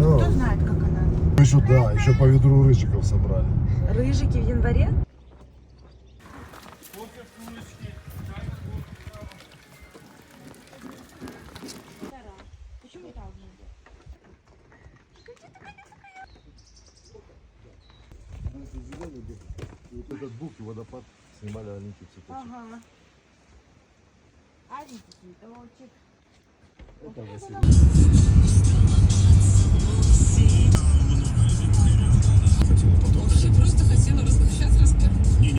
Ну, Кто знает, как она. еще, да, еще по ведру рыжиков собрали. Рыжики в январе? Почему так нельзя? Вот этот бук и водопад снимали аленький цветочек. Ага. Аленький цветочек. Это Василий.